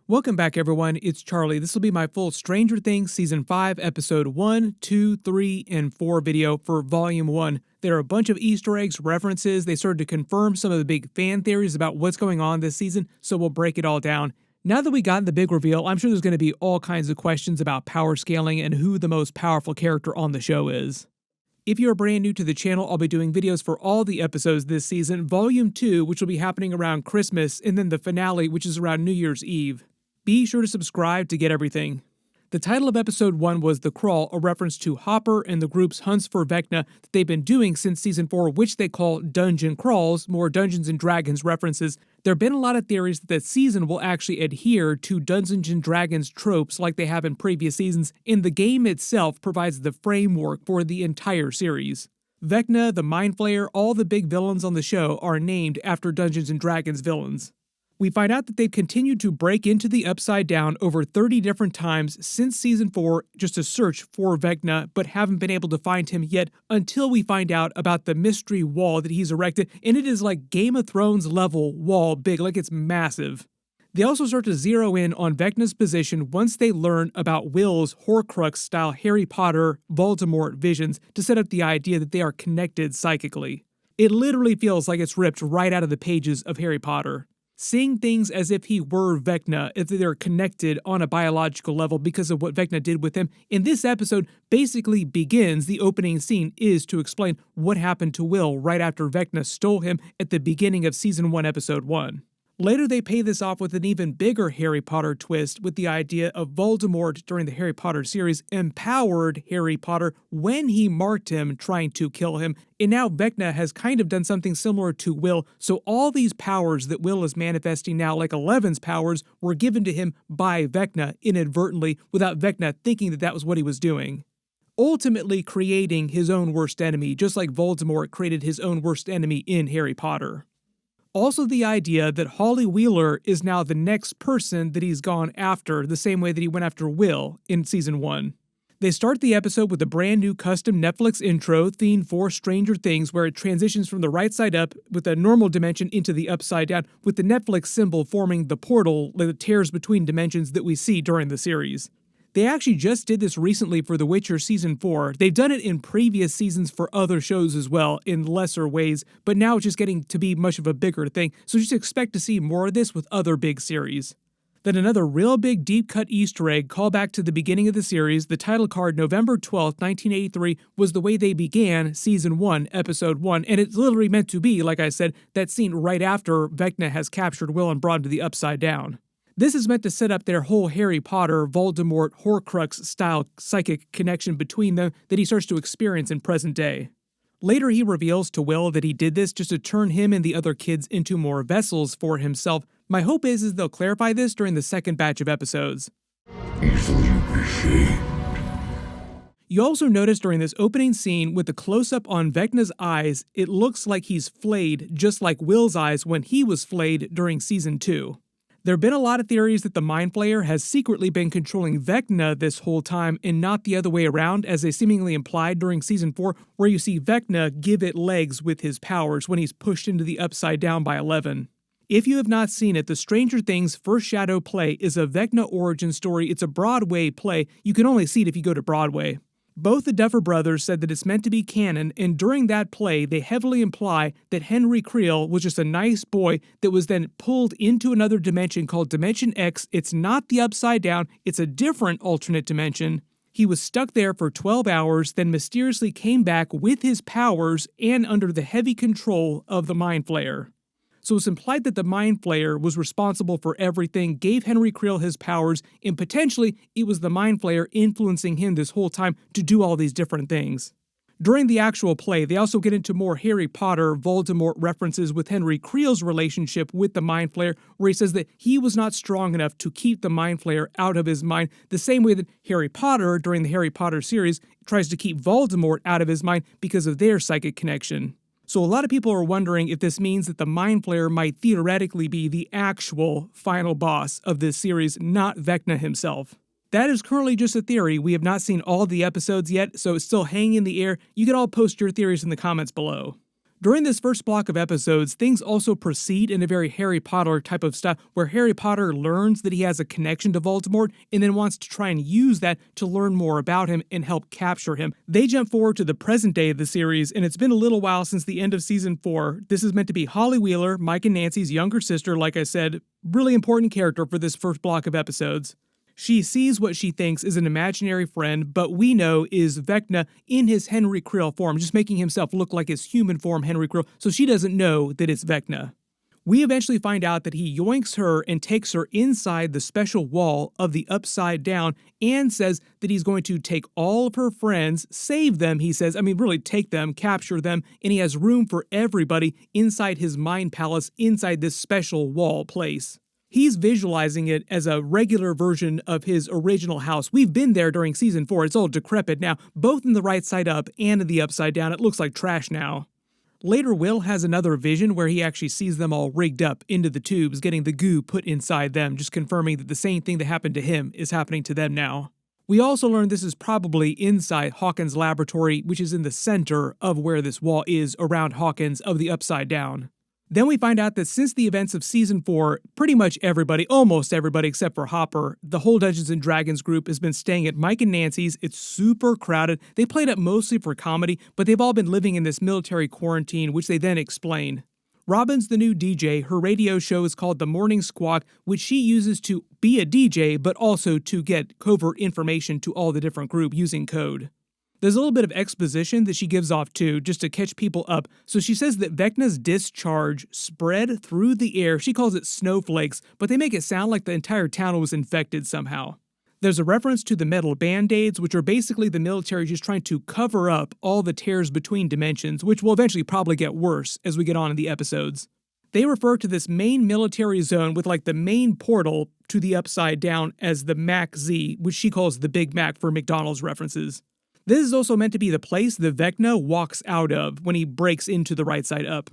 Welcome back, everyone. It's Charlie. This will be my full Stranger Things Season 5, Episode 1, 2, 3, and 4 video for Volume 1. There are a bunch of Easter eggs, references. They started to confirm some of the big fan theories about what's going on this season, so we'll break it all down. Now that we got the big reveal, I'm sure there's going to be all kinds of questions about power scaling and who the most powerful character on the show is. If you're brand new to the channel, I'll be doing videos for all the episodes this season, Volume 2, which will be happening around Christmas, and then the finale, which is around New Year's Eve. Be sure to subscribe to get everything. The title of Episode 1 was The Crawl, a reference to Hopper and the group's hunts for Vecna that they've been doing since Season 4, which they call Dungeon Crawls, more Dungeons & Dragons references. There have been a lot of theories that the season will actually adhere to Dungeons & Dragons tropes like they have in previous seasons, and the game itself provides the framework for the entire series. Vecna, the Mind Flayer, all the big villains on the show are named after Dungeons & Dragons villains. We find out that they've continued to break into the Upside Down over 30 different times since Season 4 just to search for Vecna, but haven't been able to find him yet until we find out about the mystery wall that he's erected, and it is like Game of Thrones level wall big, like it's massive. They also start to zero in on Vecna's position once they learn about Will's Horcrux-style Harry Potter Voldemort visions to set up the idea that they are connected psychically. It literally feels like it's ripped right out of the pages of Harry Potter. Seeing things as if he were Vecna, if they're connected on a biological level because of what Vecna did with him, in this episode basically begins, the opening scene is to explain what happened to Will right after Vecna stole him at the beginning of Season 1, Episode 1. Later they pay this off with an even bigger Harry Potter twist with the idea of Voldemort during the Harry Potter series empowered Harry Potter when he marked him trying to kill him, and now Vecna has kind of done something similar to Will, so all these powers that Will is manifesting now, like Eleven's powers, were given to him by Vecna inadvertently without Vecna thinking that that was what he was doing. Ultimately creating his own worst enemy, just like Voldemort created his own worst enemy in Harry Potter. Also the idea that Holly Wheeler is now the next person that he's gone after, the same way that he went after Will in Season 1. They start the episode with a brand new custom Netflix intro themed for Stranger Things, where it transitions from the right side up with a normal dimension into the upside down, with the Netflix symbol forming the portal that tears between dimensions that we see during the series. They actually just did this recently for The Witcher Season 4. They've done it in previous seasons for other shows as well, in lesser ways, but now it's just getting to be much of a bigger thing, so just expect to see more of this with other big series. Then another real big deep-cut Easter egg callback to the beginning of the series, the title card November 12th, 1983, was the way they began Season 1, Episode 1, and it's literally meant to be, like I said, that scene right after Vecna has captured Will and brought him to the Upside Down. This is meant to set up their whole Harry Potter, Voldemort, Horcrux-style psychic connection between them that he starts to experience in present day. Later he reveals to Will that he did this just to turn him and the other kids into more vessels for himself. My hope is they'll clarify this during the second batch of episodes. Easily reshaped. You also notice during this opening scene with the close-up on Vecna's eyes, it looks like he's flayed just like Will's eyes when he was flayed during Season 2. There have been a lot of theories that the Mind Flayer has secretly been controlling Vecna this whole time and not the other way around, as they seemingly implied during Season 4, where you see Vecna give it legs with his powers when he's pushed into the Upside Down by Eleven. If you have not seen it, the Stranger Things First Shadow play is a Vecna origin story. It's a Broadway play. You can only see it if you go to Broadway. Both the Duffer brothers said that it's meant to be canon, and during that play, they heavily imply that Henry Creel was just a nice boy that was then pulled into another dimension called Dimension X. It's not the Upside Down, it's a different alternate dimension. He was stuck there for 12 hours, then mysteriously came back with his powers and under the heavy control of the Mind Flayer. So it's implied that the Mind Flayer was responsible for everything, gave Henry Creel his powers, and potentially it was the Mind Flayer influencing him this whole time to do all these different things. During the actual play, they also get into more Harry Potter, Voldemort references with Henry Creel's relationship with the Mind Flayer, where he says that he was not strong enough to keep the Mind Flayer out of his mind, the same way that Harry Potter, during the Harry Potter series, tries to keep Voldemort out of his mind because of their psychic connection. So a lot of people are wondering if this means that the Mind Flayer might theoretically be the actual final boss of this series, not Vecna himself. That is currently just a theory. We have not seen all the episodes yet, so it's still hanging in the air. You can all post your theories in the comments below. During this first block of episodes, things also proceed in a very Harry Potter type of style, where Harry Potter learns that he has a connection to Voldemort and then wants to try and use that to learn more about him and help capture him. They jump forward to the present day of the series, and it's been a little while since the end of season 4. This is meant to be Holly Wheeler, Mike and Nancy's younger sister, like I said. Really important character for this first block of episodes. She sees what she thinks is an imaginary friend, but we know is Vecna in his Henry Creel form, just making himself look like his human form Henry Creel, so she doesn't know that it's Vecna. We eventually find out that he yoinks her and takes her inside the special wall of the Upside Down and says that he's going to take all of her friends, save them, he says, really take them, capture them, and he has room for everybody inside his mind palace, inside this special wall place. He's visualizing it as a regular version of his original house. We've been there during season 4. It's all decrepit now, both in the right side up and in the upside down. It looks like trash now. Later, Will has another vision where he actually sees them all rigged up into the tubes, getting the goo put inside them, just confirming that the same thing that happened to him is happening to them now. We also learn this is probably inside Hawkins' laboratory, which is in the center of where this wall is around Hawkins of the Upside Down. Then we find out that since the events of Season 4, pretty much everybody, almost everybody except for Hopper, the whole Dungeons & Dragons group has been staying at Mike and Nancy's. It's super crowded. They played up mostly for comedy, but they've all been living in this military quarantine, which they then explain. Robin's the new DJ. Her radio show is called The Morning Squawk, which she uses to be a DJ, but also to get covert information to all the different groups using code. There's a little bit of exposition that she gives off too, just to catch people up. So she says that Vecna's discharge spread through the air. She calls it snowflakes, but they make it sound like the entire town was infected somehow. There's a reference to the metal band-aids, which are basically the military just trying to cover up all the tears between dimensions, which will eventually probably get worse as we get on in the episodes. They refer to this main military zone with like the main portal to the Upside Down as the Mac Z, which she calls the Big Mac for McDonald's references. This is also meant to be the place that Vecna walks out of when he breaks into the right side up.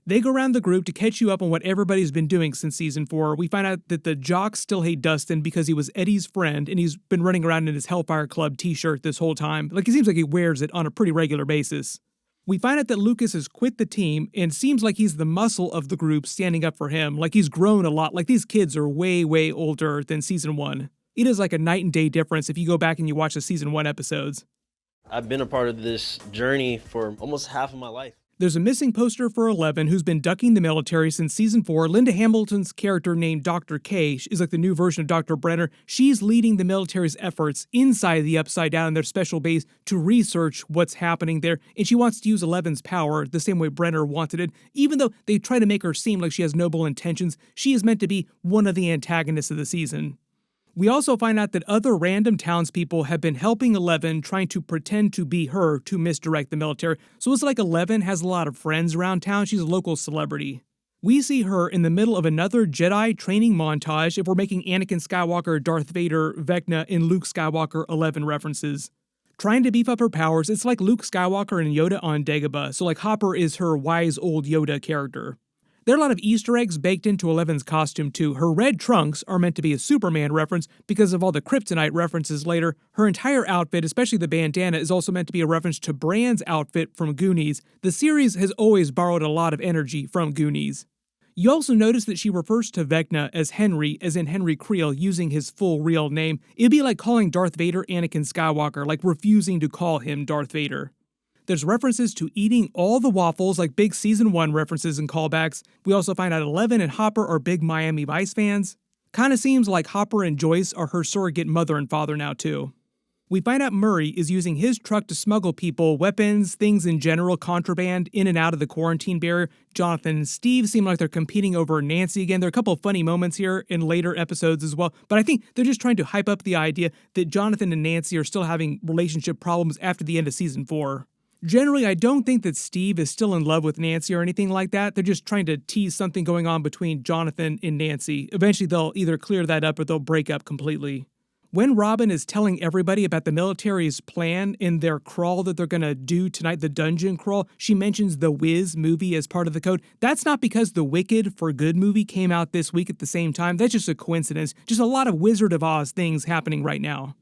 They go around the group to catch you up on what everybody's been doing since season 4. We find out that the jocks still hate Dustin because he was Eddie's friend and he's been running around in his Hellfire Club t-shirt this whole time. Like, it seems like he wears it on a pretty regular basis. We find out that Lucas has quit the team and seems like he's the muscle of the group standing up for him. Like, he's grown a lot. Like, these kids are way, way older than season 1. It is like a night and day difference if you go back and you watch the season 1 episodes. I've been a part of this journey for almost half of my life. There's a missing poster for 11 who's been ducking the military since season 4. Linda Hamilton's character named Dr. K is like the new version of Dr. Brenner. She's leading the military's efforts inside the Upside Down in their special base to research what's happening there, and she wants to use 11's power the same way Brenner wanted it. Even though they try to make her seem like she has noble intentions, she is meant to be one of the antagonists of the season. We also find out that other random townspeople have been helping 11 trying to pretend to be her to misdirect the military. So it's like 11 has a lot of friends around town. She's a local celebrity. We see her in the middle of another Jedi training montage if we're making Anakin Skywalker, Darth Vader, Vecna, and Luke Skywalker 11 references. Trying to beef up her powers, it's like Luke Skywalker and Yoda on Dagobah. So like Hopper is her wise old Yoda character. There are a lot of Easter eggs baked into 11's costume too. Her red trunks are meant to be a Superman reference because of all the kryptonite references later. Her entire outfit, especially the bandana, is also meant to be a reference to Bran's outfit from Goonies. The series has always borrowed a lot of energy from Goonies. You also notice that she refers to Vecna as Henry, as in Henry Creel, using his full real name. It'd be like calling Darth Vader Anakin Skywalker, like refusing to call him Darth Vader. There's references to eating all the waffles, like big season 1 references and callbacks. We also find out 11 and Hopper are big Miami Vice fans. Kinda seems like Hopper and Joyce are her surrogate mother and father now too. We find out Murray is using his truck to smuggle people, weapons, things in general, contraband, in and out of the quarantine barrier. Jonathan and Steve seem like they're competing over Nancy again. There are a couple of funny moments here in later episodes as well, but I think they're just trying to hype up the idea that Jonathan and Nancy are still having relationship problems after the end of season 4. Generally, I don't think that Steve is still in love with Nancy or anything like that. They're just trying to tease something going on between Jonathan and Nancy. Eventually, they'll either clear that up or they'll break up completely. When Robin is telling everybody about the military's plan in their crawl that they're going to do tonight, the dungeon crawl, she mentions the Wiz movie as part of the code. That's not because the Wicked for Good movie came out this week at the same time. That's just a coincidence. Just a lot of Wizard of Oz things happening right now.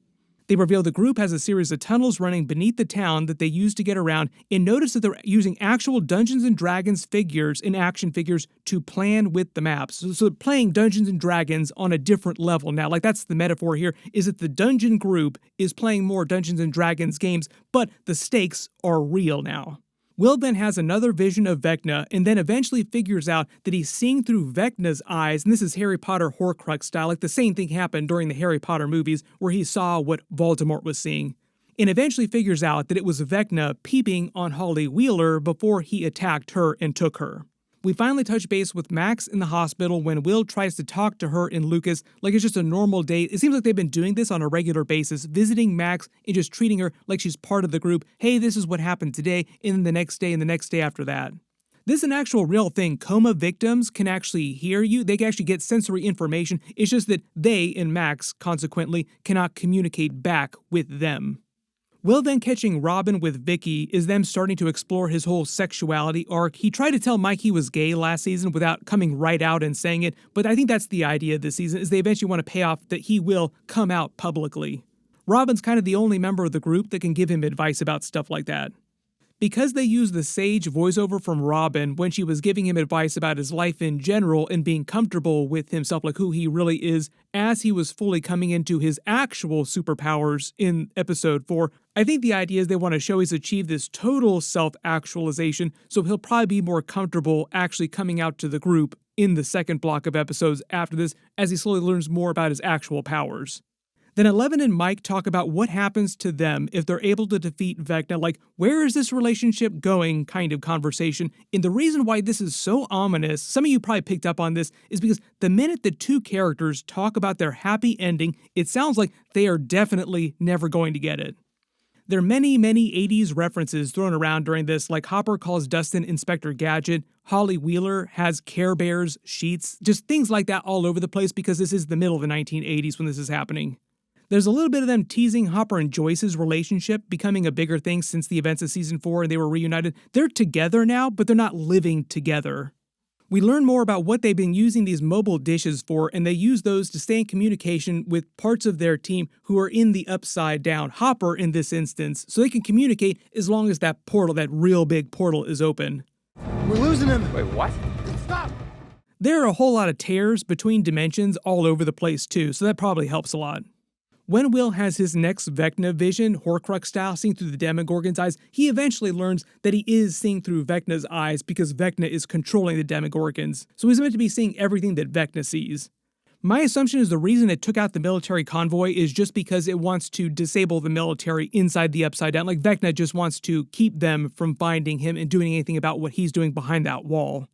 They reveal the group has a series of tunnels running beneath the town that they use to get around, and notice that they're using actual Dungeons & Dragons figures and action figures to plan with the maps. So they're playing Dungeons & Dragons on a different level now. Like, that's the metaphor here, is that the dungeon group is playing more Dungeons & Dragons games, but the stakes are real now. Will then has another vision of Vecna, and then eventually figures out that he's seeing through Vecna's eyes, and this is Harry Potter Horcrux style, like the same thing happened during the Harry Potter movies, where he saw what Voldemort was seeing. And eventually figures out that it was Vecna peeping on Holly Wheeler before he attacked her and took her. We finally touch base with Max in the hospital when Will tries to talk to her and Lucas like it's just a normal date. It seems like they've been doing this on a regular basis, visiting Max and just treating her like she's part of the group. Hey, this is what happened today, and then the next day and the next day after that. This is an actual real thing. Coma victims can actually hear you. They can actually get sensory information. It's just that they, and Max, consequently, cannot communicate back with them. Will then catching Robin with Vicky is them starting to explore his whole sexuality arc. He tried to tell Mike he was gay last season without coming right out and saying it, but I think that's the idea this season, is they eventually want to pay off that he will come out publicly. Robin's kind of the only member of the group that can give him advice about stuff like that. Because they used the sage voiceover from Robin when she was giving him advice about his life in general and being comfortable with himself, like who he really is, as he was fully coming into his actual superpowers in episode 4, I think the idea is they want to show he's achieved this total self-actualization, so he'll probably be more comfortable actually coming out to the group in the second block of episodes after this, as he slowly learns more about his actual powers. Then Eleven and Mike talk about what happens to them if they're able to defeat Vecna, like, where is this relationship going kind of conversation. And the reason why this is so ominous, some of you probably picked up on this, is because the minute the two characters talk about their happy ending, it sounds like they are definitely never going to get it. There are many 80s references thrown around during this, like Hopper calls Dustin Inspector Gadget, Holly Wheeler has Care Bears sheets, just things like that all over the place because this is the middle of the 1980s when this is happening. There's a little bit of them teasing Hopper and Joyce's relationship becoming a bigger thing since the events of season 4 and they were reunited. They're together now, but they're not living together. We learn more about what they've been using these mobile dishes for, and they use those to stay in communication with parts of their team who are in the Upside Down, Hopper in this instance, so they can communicate as long as that portal, that real big portal, is open. We're losing him. Wait, what? Stop. There are a whole lot of tears between dimensions all over the place too, so that probably helps a lot. When Will has his next Vecna vision, Horcrux style, seeing through the Demogorgon's eyes, he eventually learns that he is seeing through Vecna's eyes because Vecna is controlling the Demogorgons, so he's meant to be seeing everything that Vecna sees. My assumption is the reason it took out the military convoy is just because it wants to disable the military inside the Upside Down, like Vecna just wants to keep them from finding him and doing anything about what he's doing behind that wall.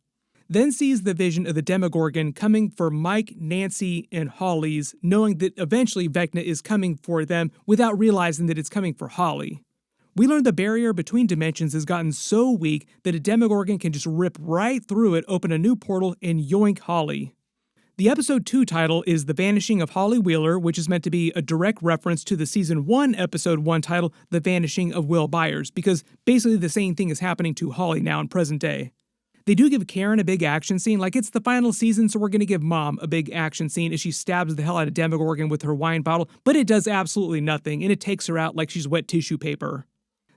Then sees the vision of the Demogorgon coming for Mike, Nancy, and Holly's, knowing that eventually Vecna is coming for them without realizing that it's coming for Holly. We learn the barrier between dimensions has gotten so weak that a Demogorgon can just rip right through it, open a new portal, and yoink Holly. The episode 2 title is The Vanishing of Holly Wheeler, which is meant to be a direct reference to the season 1 episode 1 title, The Vanishing of Will Byers, because basically the same thing is happening to Holly now in present day. They do give Karen a big action scene, like it's the final season, so we're going to give Mom a big action scene as she stabs the hell out of Demogorgon with her wine bottle, but it does absolutely nothing, and it takes her out like she's wet tissue paper.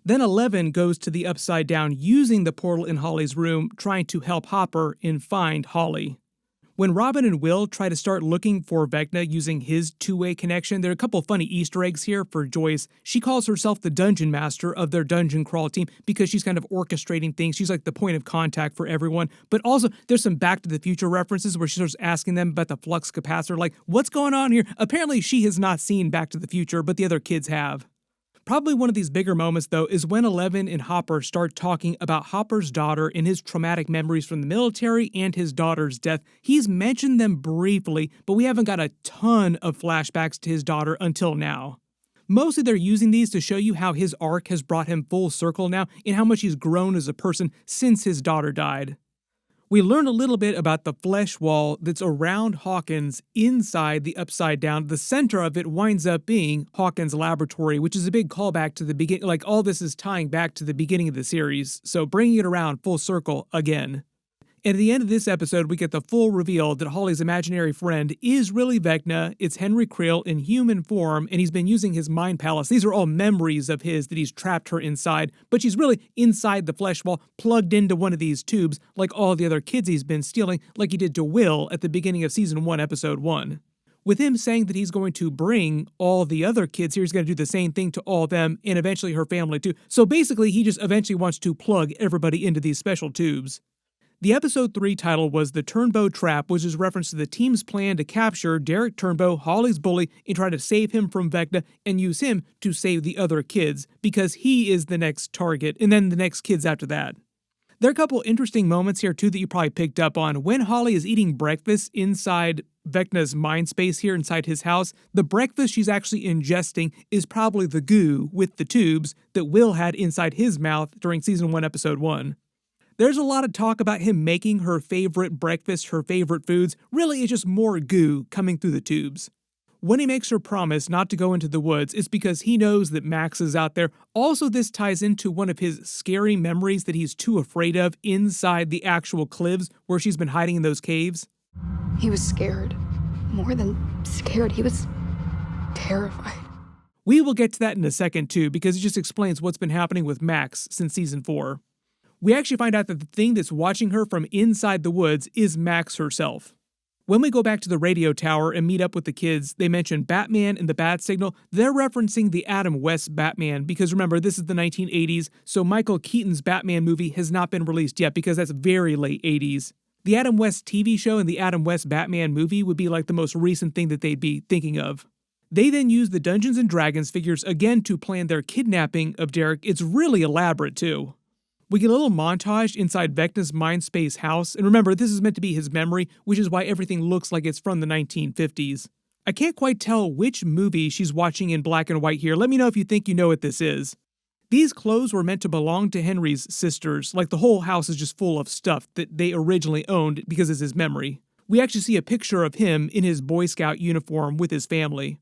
Then 11 goes to the Upside Down using the portal in Holly's room, trying to help Hopper and find Holly. When Robin and Will try to start looking for Vecna using his two-way connection, there are a couple funny Easter eggs here for Joyce. She calls herself the dungeon master of their dungeon crawl team because she's kind of orchestrating things. She's like the point of contact for everyone. But also, there's some Back to the Future references where she starts asking them about the flux capacitor, like, what's going on here? Apparently, she has not seen Back to the Future, but the other kids have. Probably one of these bigger moments, though, is when Eleven and Hopper start talking about Hopper's daughter and his traumatic memories from the military and his daughter's death. He's mentioned them briefly, but we haven't got a ton of flashbacks to his daughter until now. Mostly they're using these to show you how his arc has brought him full circle now and how much he's grown as a person since his daughter died. We learn a little bit about the flesh wall that's around Hawkins inside the Upside Down. The center of it winds up being Hawkins' laboratory, which is a big callback to the beginning. Like, all this is tying back to the beginning of the series, so bringing it around full circle again. And at the end of this episode, we get the full reveal that Holly's imaginary friend is really Vecna. It's Henry Creel in human form, and he's been using his mind palace. These are all memories of his that he's trapped her inside, but she's really inside the flesh wall, plugged into one of these tubes, like all the other kids he's been stealing, like he did to Will at the beginning of Season 1, Episode 1. With him saying that he's going to bring all the other kids here, he's going to do the same thing to all of them, and eventually her family too. So basically, he just eventually wants to plug everybody into these special tubes. The episode 3 title was The Turnbow Trap, which is reference to the team's plan to capture Derek Turnbow, Holly's bully, and try to save him from Vecna and use him to save the other kids, because he is the next target, and then the next kids after that. There are a couple interesting moments here too that you probably picked up on. When Holly is eating breakfast inside Vecna's mind space here inside his house, the breakfast she's actually ingesting is probably the goo with the tubes that Will had inside his mouth during Season 1, Episode 1. There's a lot of talk about him making her favorite breakfast, her favorite foods. Really, it's just more goo coming through the tubes. When he makes her promise not to go into the woods, it's because he knows that Max is out there. Also, this ties into one of his scary memories that he's too afraid of inside the actual cliffs where she's been hiding in those caves. He was scared. More than scared, he was terrified. We will get to that in a second too, because it just explains what's been happening with Max since Season 4. We actually find out that the thing that's watching her from inside the woods is Max herself. When we go back to the radio tower and meet up with the kids, they mention Batman and the Bat Signal. They're referencing the Adam West Batman, because remember, this is the 1980s, so Michael Keaton's Batman movie has not been released yet because that's very late 80s. The Adam West TV show and the Adam West Batman movie would be like the most recent thing that they'd be thinking of. They then use the Dungeons & Dragons figures again to plan their kidnapping of Derek. It's really elaborate too. We get a little montage inside Vecna's mind space house, and remember, this is meant to be his memory, which is why everything looks like it's from the 1950s. I can't quite tell which movie she's watching in black and white here. Let me know if you think you know what this is. These clothes were meant to belong to Henry's sisters, like the whole house is just full of stuff that they originally owned because it's his memory. We actually see a picture of him in his Boy Scout uniform with his family.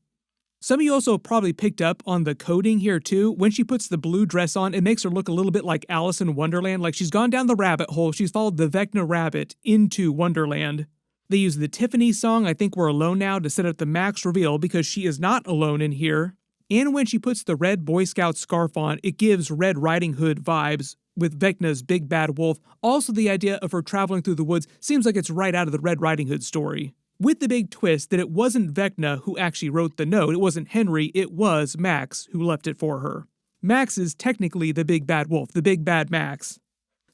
Some of you also probably picked up on the coding here too. When she puts the blue dress on, it makes her look a little bit like Alice in Wonderland, like she's gone down the rabbit hole, she's followed the Vecna rabbit into Wonderland. They use the Tiffany song, I Think We're Alone Now, to set up the Max reveal because she is not alone in here. And when she puts the red Boy Scout scarf on, it gives Red Riding Hood vibes with Vecna's big bad wolf. Also, the idea of her traveling through the woods seems like it's right out of the Red Riding Hood story. With the big twist that it wasn't Vecna who actually wrote the note, it wasn't Henry, it was Max who left it for her. Max is technically the big bad wolf, the big bad Max.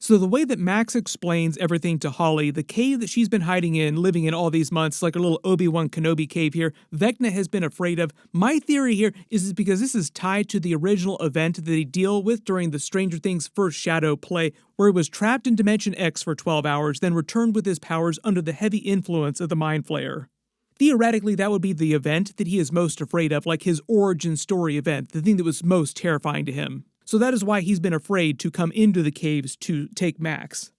So the way that Max explains everything to Holly, the cave that she's been hiding in, living in all these months, like a little Obi-Wan Kenobi cave here, Vecna has been afraid of. My theory here is because this is tied to the original event that they deal with during the Stranger Things first Shadow play, where he was trapped in Dimension X for 12 hours, then returned with his powers under the heavy influence of the Mind Flayer. Theoretically, that would be the event that he is most afraid of, like his origin story event, the thing that was most terrifying to him. So that is why he's been afraid to come into the caves to take Max.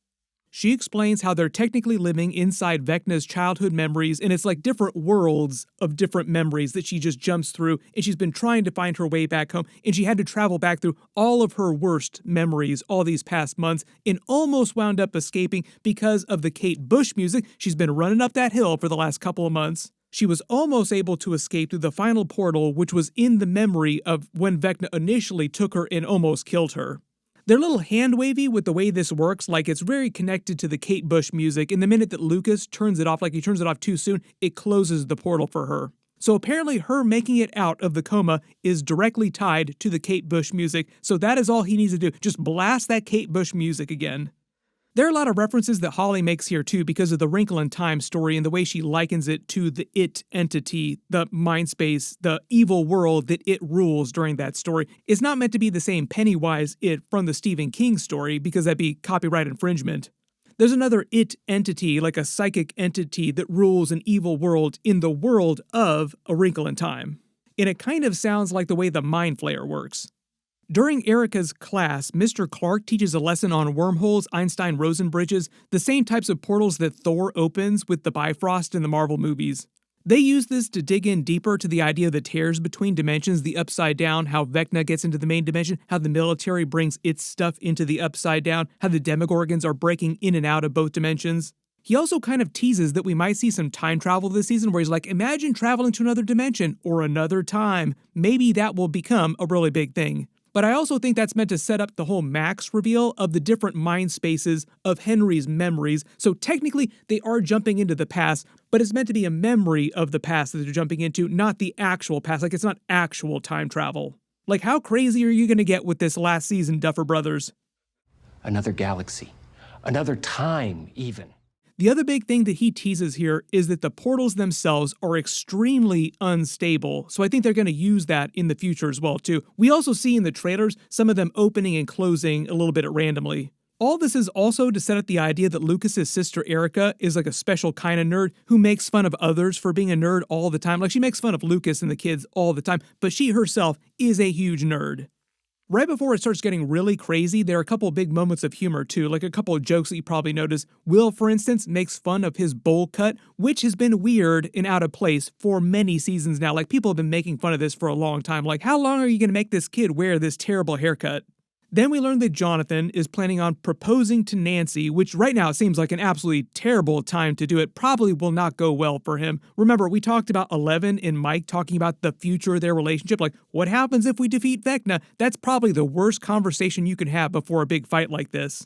She explains how they're technically living inside Vecna's childhood memories, and it's like different worlds of different memories that she just jumps through, and she's been trying to find her way back home, and she had to travel back through all of her worst memories all these past months, and almost wound up escaping because of the Kate Bush music. She's been running up that hill for the last couple of months. She was almost able to escape through the final portal, which was in the memory of when Vecna initially took her and almost killed her. They're a little hand-wavy with the way this works, like it's very connected to the Kate Bush music, and the minute that Lucas turns it off, like he turns it off too soon, it closes the portal for her. So apparently her making it out of the coma is directly tied to the Kate Bush music, so that is all he needs to do, just blast that Kate Bush music again. There are a lot of references that Holly makes here too because of the Wrinkle in Time story and the way she likens it to the It entity, the mind space, the evil world that it rules during that story. It's not meant to be the same Pennywise It from the Stephen King story because that'd be copyright infringement. There's another It entity, like a psychic entity that rules an evil world in the world of A Wrinkle in Time. And it kind of sounds like the way the Mind Flayer works. During Erica's class, Mr. Clark teaches a lesson on wormholes, Einstein-Rosen bridges, the same types of portals that Thor opens with the Bifrost in the Marvel movies. They use this to dig in deeper to the idea of the tears between dimensions, the upside down, how Vecna gets into the main dimension, how the military brings its stuff into the upside down, how the Demogorgons are breaking in and out of both dimensions. He also kind of teases that we might see some time travel this season where he's like, imagine traveling to another dimension or another time. Maybe that will become a really big thing. But I also think that's meant to set up the whole Max reveal of the different mind spaces of Henry's memories. So technically, they are jumping into the past, but it's meant to be a memory of the past that they're jumping into, not the actual past. Like, it's not actual time travel. Like, how crazy are you going to get with this last season, Duffer Brothers? Another galaxy. Another time, even. The other big thing that he teases here is that the portals themselves are extremely unstable, so I think they're going to use that in the future as well, too. We also see in the trailers some of them opening and closing a little bit randomly. All this is also to set up the idea that Lucas's sister Erica is like a special kind of nerd who makes fun of others for being a nerd all the time. Like, she makes fun of Lucas and the kids all the time, but she herself is a huge nerd. Right before it starts getting really crazy, there are a couple of big moments of humor too, like a couple of jokes that you probably noticed. Will, for instance, makes fun of his bowl cut, which has been weird and out of place for many seasons now. Like, people have been making fun of this for a long time. Like, how long are you going to make this kid wear this terrible haircut? Then we learn that Jonathan is planning on proposing to Nancy, which right now seems like an absolutely terrible time to do it. Probably will not go well for him. Remember, we talked about 11 and Mike talking about the future of their relationship. Like, what happens if we defeat Vecna? That's probably the worst conversation you can have before a big fight like this.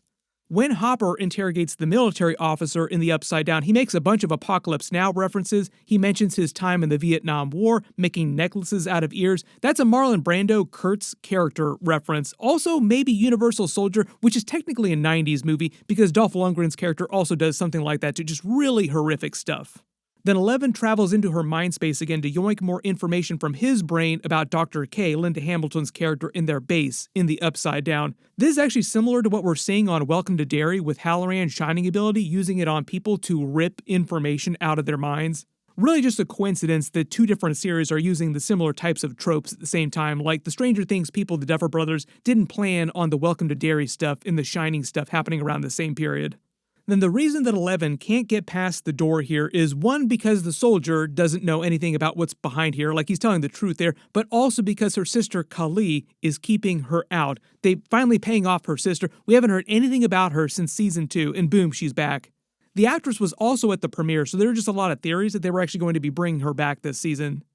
When Hopper interrogates the military officer in the Upside Down, he makes a bunch of Apocalypse Now references. He mentions his time in the Vietnam War, making necklaces out of ears. That's a Marlon Brando Kurtz character reference. Also, maybe Universal Soldier, which is technically a 90s movie because Dolph Lundgren's character also does something like that too, just really horrific stuff. Then 11 travels into her mind space again to yoink more information from his brain about Dr. K, Linda Hamilton's character, in their base in the Upside Down. This is actually similar to what we're seeing on Welcome to Derry with Halloran's Shining ability, using it on people to rip information out of their minds. Really just a coincidence that two different series are using the similar types of tropes at the same time, like the Stranger Things people, the Duffer Brothers, didn't plan on the Welcome to Derry stuff and the Shining stuff happening around the same period. Then the reason that 11 can't get past the door here is, one, because the soldier doesn't know anything about what's behind here, like he's telling the truth there, but also because her sister Kali is keeping her out. They finally paying off her sister. We haven't heard anything about her since season 2, and boom, she's back. The actress was also at the premiere, so there are just a lot of theories that they were actually going to be bringing her back this season.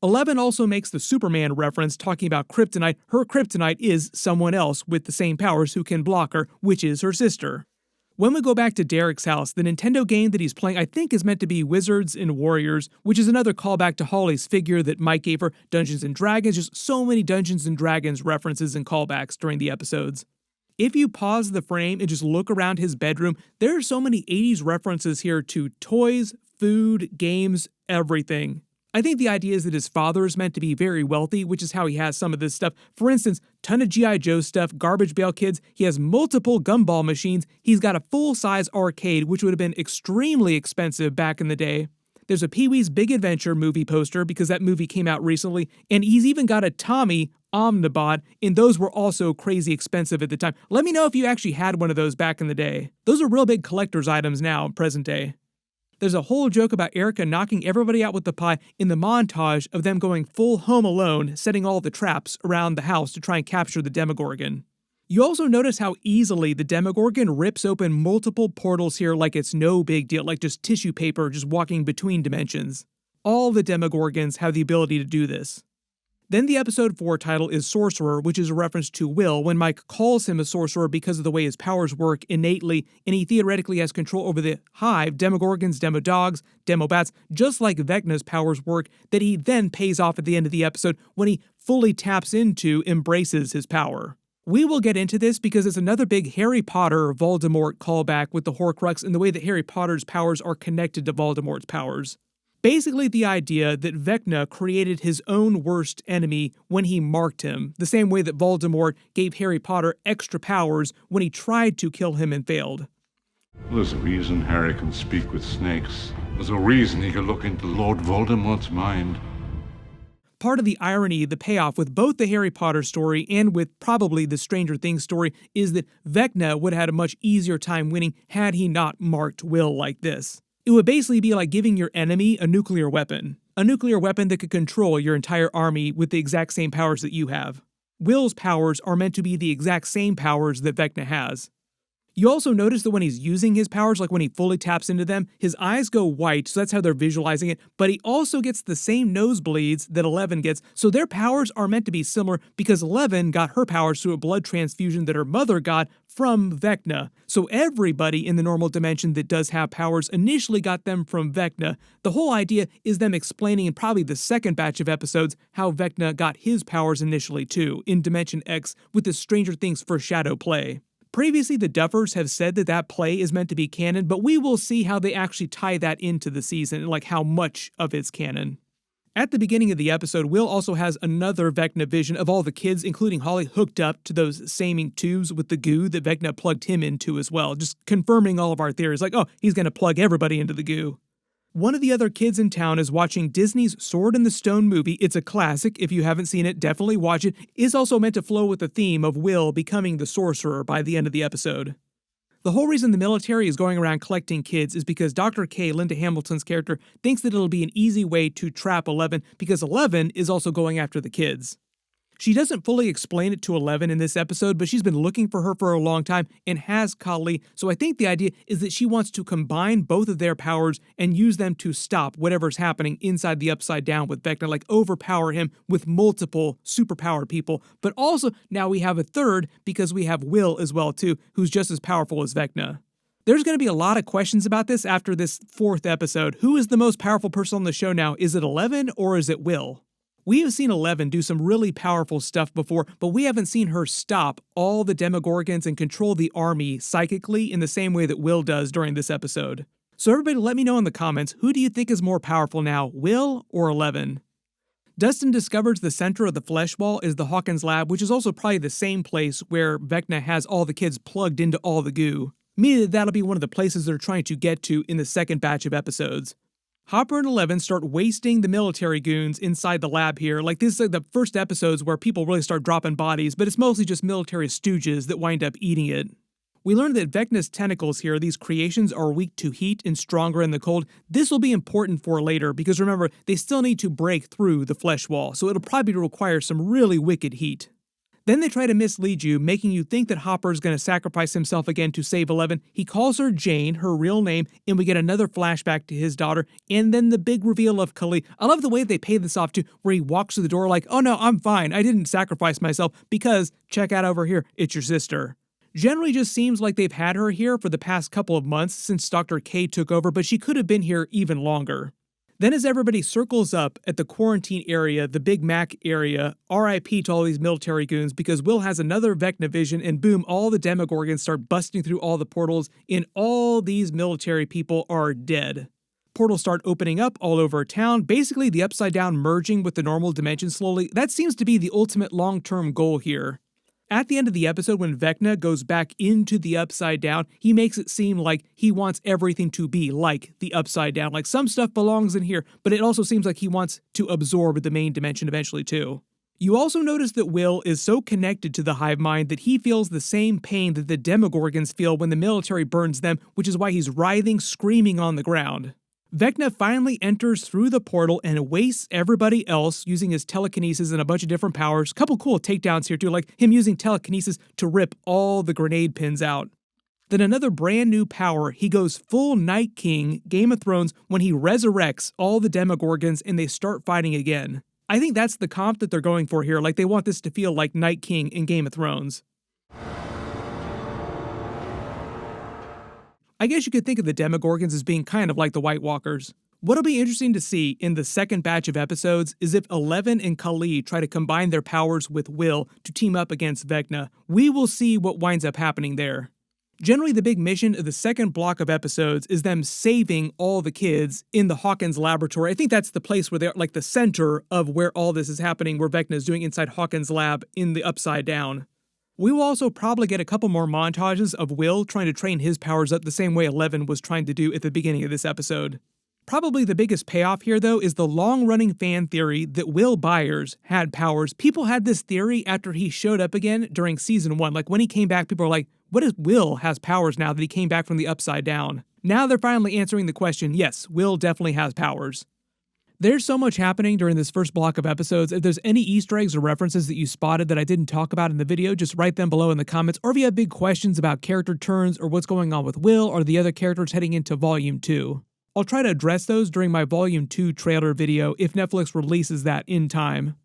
11 also makes the Superman reference, talking about kryptonite. Her kryptonite is someone else with the same powers who can block her, which is her sister. When we go back to Derek's house, the Nintendo game that he's playing I think is meant to be Wizards and Warriors, which is another callback to Holly's figure that Mike gave her, Dungeons & Dragons, just so many Dungeons & Dragons references and callbacks during the episodes. If you pause the frame and just look around his bedroom, there are so many 80s references here to toys, food, games, everything. I think the idea is that his father is meant to be very wealthy, which is how he has some of this stuff. For instance, ton of G.I. Joe stuff, Garbage Pail Kids, he has multiple gumball machines, he's got a full-size arcade, which would have been extremely expensive back in the day. There's a Pee-wee's Big Adventure movie poster, because that movie came out recently, and he's even got a Tommy Omnibot, and those were also crazy expensive at the time. Let me know if you actually had one of those back in the day. Those are real big collector's items now, present day. There's a whole joke about Erica knocking everybody out with the pie in the montage of them going full Home Alone, setting all the traps around the house to try and capture the Demogorgon. You also notice how easily the Demogorgon rips open multiple portals here like it's no big deal, like just tissue paper just walking between dimensions. All the Demogorgons have the ability to do this. Then the episode 4 title is Sorcerer, which is a reference to Will when Mike calls him a sorcerer because of the way his powers work innately, and he theoretically has control over the hive, Demogorgons, Demodogs, Demobats, just like Vecna's powers work, that he then pays off at the end of the episode when he fully taps into, embraces his power. We will get into this because it's another big Harry Potter Voldemort callback with the Horcrux and the way that Harry Potter's powers are connected to Voldemort's powers. Basically the idea that Vecna created his own worst enemy when he marked him, the same way that Voldemort gave Harry Potter extra powers when he tried to kill him and failed. There's a reason Harry can speak with snakes. There's a reason he can look into Lord Voldemort's mind. Part of the irony, the payoff with both the Harry Potter story and with probably the Stranger Things story is that Vecna would have had a much easier time winning had he not marked Will like this. It would basically be like giving your enemy a nuclear weapon that could control your entire army with the exact same powers that you have. Will's powers are meant to be the exact same powers that Vecna has. You also notice that when he's using his powers, like when he fully taps into them, his eyes go white, so that's how they're visualizing it, but he also gets the same nosebleeds that 11 gets, so their powers are meant to be similar because 11 got her powers through a blood transfusion that her mother got from Vecna. So everybody in the normal dimension that does have powers initially got them from Vecna. The whole idea is them explaining in probably the second batch of episodes how Vecna got his powers initially too, in Dimension X, with the Stranger Things foreshadow play. Previously, the Duffers have said that that play is meant to be canon, but we will see how they actually tie that into the season, like how much of it's canon. At the beginning of the episode, Will also has another Vecna vision of all the kids, including Holly, hooked up to those saming tubes with the goo that Vecna plugged him into as well, just confirming all of our theories, like, oh, he's going to plug everybody into the goo. One of the other kids in town is watching Disney's Sword in the Stone movie. It's a classic. If you haven't seen it, definitely watch it. It's also meant to flow with the theme of Will becoming the sorcerer by the end of the episode. The whole reason the military is going around collecting kids is because Dr. K, Linda Hamilton's character, thinks that it'll be an easy way to trap 11 because 11 is also going after the kids. She doesn't fully explain it to 11 in this episode, but she's been looking for her for a long time and has Kali, so I think the idea is that she wants to combine both of their powers and use them to stop whatever's happening inside the Upside Down with Vecna, like overpower him with multiple superpowered people. But also, now we have a third because we have Will as well too, who's just as powerful as Vecna. There's going to be a lot of questions about this after this fourth episode. Who is the most powerful person on the show now? Is it 11 or is it Will? We have seen 11 do some really powerful stuff before, but we haven't seen her stop all the Demogorgons and control the army psychically in the same way that Will does during this episode. So everybody let me know in the comments, who do you think is more powerful now, Will or 11? Dustin discovers the center of the flesh wall is the Hawkins lab, which is also probably the same place where Vecna has all the kids plugged into all the goo. Meaning that'll be one of the places they're trying to get to in the second batch of episodes. Hopper and 11 start wasting the military goons inside the lab here. Like, this is like the first episodes where people really start dropping bodies, but it's mostly just military stooges that wind up eating it. We learned that Vecna's tentacles here, these creations, are weak to heat and stronger in the cold. This will be important for later because remember, they still need to break through the flesh wall, so it'll probably require some really wicked heat. Then they try to mislead you, making you think that Hopper is going to sacrifice himself again to save 11. He calls her Jane, her real name, and we get another flashback to his daughter, and then the big reveal of Kali. I love the way they pay this off too, where he walks through the door like, oh no, I'm fine, I didn't sacrifice myself, because, check out over here, it's your sister. Generally just seems like they've had her here for the past couple of months since Dr. K took over, but she could have been here even longer. Then as everybody circles up at the quarantine area, the Big Mac area, RIP to all these military goons because Will has another Vecna vision and boom, all the Demogorgons start busting through all the portals and all these military people are dead. Portals start opening up all over town, basically the Upside Down merging with the normal dimension slowly. That seems to be the ultimate long-term goal here. At the end of the episode, when Vecna goes back into the Upside Down, he makes it seem like he wants everything to be like the Upside Down. Like, some stuff belongs in here, but it also seems like he wants to absorb the main dimension eventually too. You also notice that Will is so connected to the hive mind that he feels the same pain that the Demogorgons feel when the military burns them, which is why he's writhing, screaming on the ground. Vecna finally enters through the portal and wastes everybody else using his telekinesis and a bunch of different powers. Couple cool takedowns here too, like him using telekinesis to rip all the grenade pins out. Then another brand new power, he goes full Night King, Game of Thrones, when he resurrects all the Demogorgons and they start fighting again. I think that's the comp that they're going for here, like they want this to feel like Night King in Game of Thrones. I guess you could think of the Demogorgons as being kind of like the White Walkers. What'll be interesting to see in the second batch of episodes is if 11 and Kali try to combine their powers with Will to team up against Vecna. We will see what winds up happening there. Generally, the big mission of the second block of episodes is them saving all the kids in the Hawkins laboratory. I think that's the place where they're like the center of where all this is happening, where Vecna is doing inside Hawkins' lab in the Upside Down. We will also probably get a couple more montages of Will trying to train his powers up the same way 11 was trying to do at the beginning of this episode. Probably the biggest payoff here, though, is the long-running fan theory that Will Byers had powers. People had this theory after he showed up again during Season 1. Like, when he came back, people were like, what if Will has powers now that he came back from the Upside Down? Now they're finally answering the question, yes, Will definitely has powers. There's so much happening during this first block of episodes. If there's any Easter eggs or references that you spotted that I didn't talk about in the video, just write them below in the comments. Or if you have big questions about character turns or what's going on with Will or the other characters heading into Volume 2. I'll try to address those during my Volume 2 trailer video if Netflix releases that in time.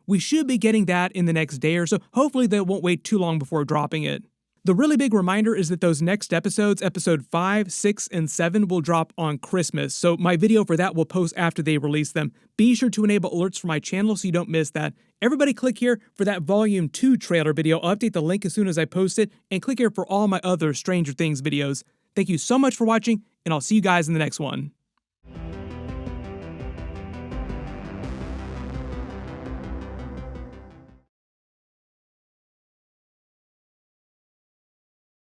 We should be getting that in the next day or so. Hopefully they won't wait too long before dropping it. The really big reminder is that those next episodes, episode 5, 6, and 7, will drop on Christmas, so my video for that will post after they release them. Be sure to enable alerts for my channel so you don't miss that. Everybody click here for that Volume 2 trailer video. I'll update the link as soon as I post it, and click here for all my other Stranger Things videos. Thank you so much for watching, and I'll see you guys in the next one.